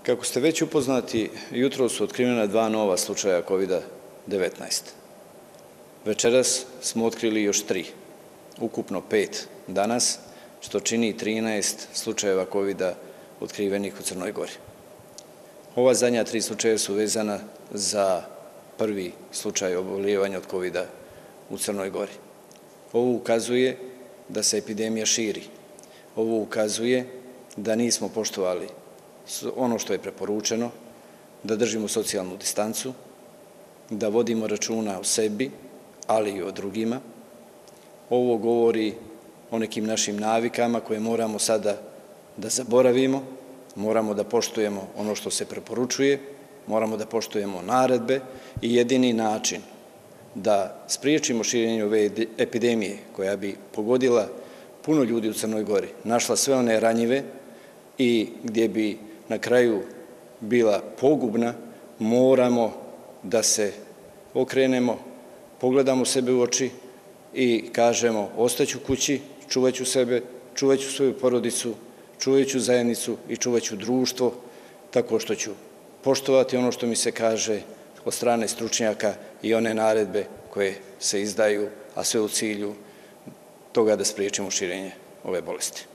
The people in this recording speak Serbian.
Kako ste već upoznati, jutro su otkrivena 2 nova slučaja COVID-19. Večeras smo otkrili još 3, ukupno 5 danas, što čini 13 slučajeva COVID-a otkrivenih u Crnoj Gori. Ova zadnja 3 slučaja su vezana za prvi slučaj oboljevanja od COVID-a u Crnoj Gori. Ovo ukazuje da se epidemija širi. Ovo ukazuje da nismo poštovali ono što je preporučeno, da držimo socijalnu distancu, da vodimo računa o sebi, ali i o drugima. Ovo govori o nekim našim navikama koje moramo sada da zaboravimo, moramo da poštujemo ono što se preporučuje, moramo da poštujemo naredbe i jedini način da spriječimo širenje ove epidemije koja bi pogodila puno ljudi u Crnoj Gori, našla sve one ranjive i gdje bi na kraju bila pogubna, moramo da se okrenemo, pogledamo sebe u oči i kažemo ostaću kući, čuvaću sebe, čuvaću svoju porodicu, čuvaću zajednicu i čuvaću društvo tako što ću poštovati ono što mi se kaže od strane stručnjaka i one naredbe koje se izdaju, a sve u cilju toga da spriječimo širenje ove bolesti.